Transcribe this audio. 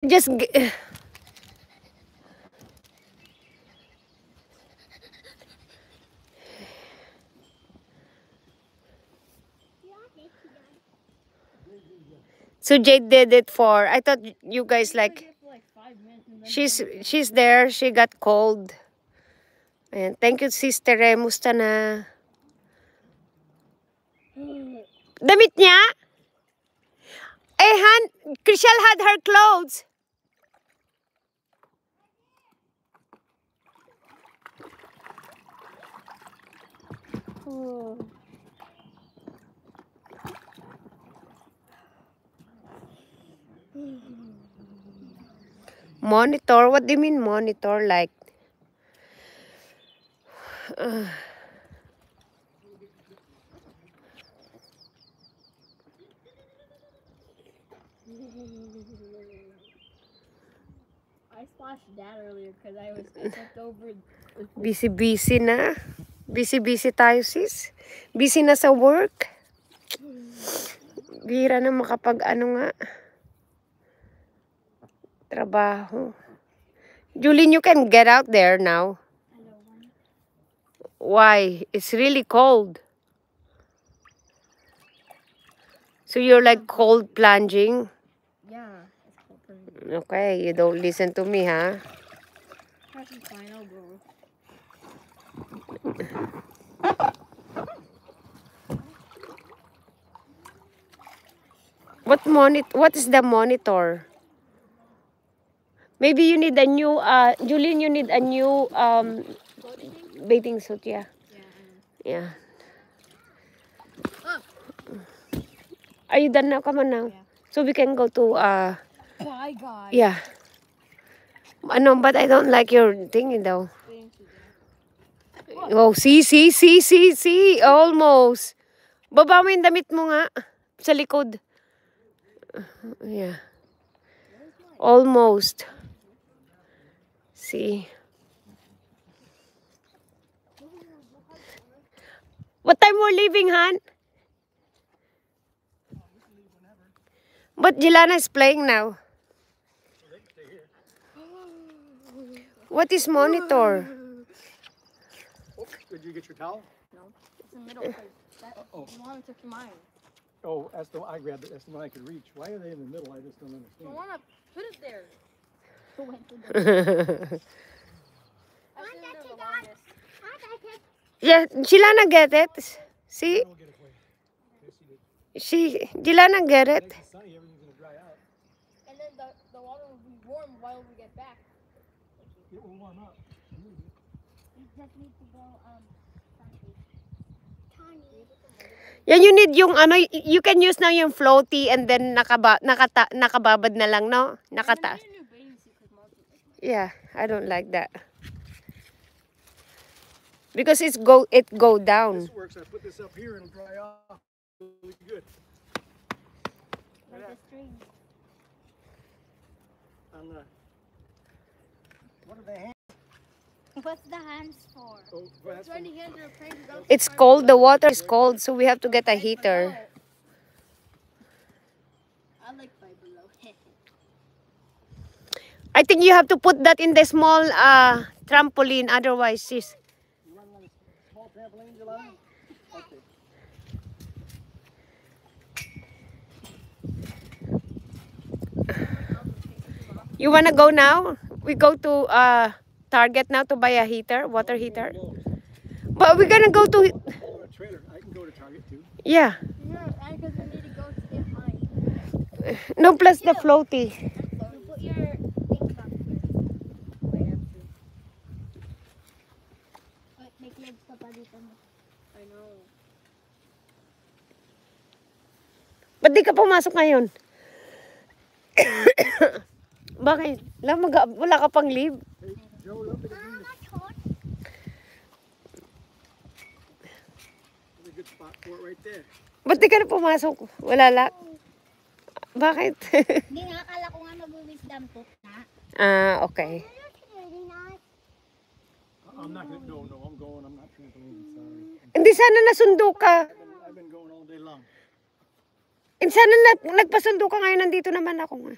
Just so Jade did it for. I thought you guys like. She's there. She got cold. And thank you, Sister Musta na? Damit niya? Han, Chriselle had her clothes. Oh. Monitor? What do you mean monitor? Like, I splashed Dad earlier because I stepped over. Busy na. Busy tayo, sis. Busy na sa work. Bihira na makapag ano nga. Trabaho. Juline, you can get out there now. Why? It's really cold. So you're like cold plunging? Yeah, it's cold plunging. Okay, you don't listen to me, huh? That's fine, I'll go. What is the monitor? Maybe you need a new Julian, you need a new bathing suit, yeah. Yeah. Are you done now? Come on now. Yeah. So we can go to Bye guys. yeah. No, but I don't like your thing though. Oh, see. Almost. Baba mo yung damit mo nga. Sa likod. Yeah. Almost. See. What time we're leaving, Han? But Jelana is playing now. What is monitor? Did you get your towel? No, it's in the middle. Mom took mine. Oh, I grabbed it. That's the one I could reach. Why are they in the middle? I just don't understand. I want to put it there. Yeah, Jelana get it. See? Jelana get it. It's sunny, everything's going to dry out. And then the water will be warm while we get back. It will warm up. We just need to go, Yeah, you need yung ano, you can use now yung floaty and then nakababad na lang, no? Nakataas. Yeah, I don't like that. Because it go down. This works. I put this up here and it'll dry off really good. like the string. What are the hands? What's the hands for? Oh, that's When the hands are praying, It's cold, the water is cold, so we have to get a heater. I like Five Below. I think you have to put that in the small trampoline, otherwise sis. You run on a small trampoline, Jelana? Okay. You wanna go now? We go to Target now to buy a heater, water heater. But we're gonna go to Oh, a trailer. I can go to Target too. yeah. No, because we need to go to get mine. No, plus the floaty. You put your things back here. Make legs pa dito mo. I know. Ba't di ka pumasok ngayon? Bakit? Wala ka pang leave? Hey, Joe, look at the green. There's a good spot for it right there. Ba't di ka na pumasok? Wala lang. Bakit? Hindi nga, akala ko nga mag-wisdom tooth na. Okay. I'm not gonna. No, I'm going. I'm not trampoline. Sorry. Hindi sana nasundo ka. I've been going all day long. Sana nagpasundo ka ngayon, nandito naman ako nga.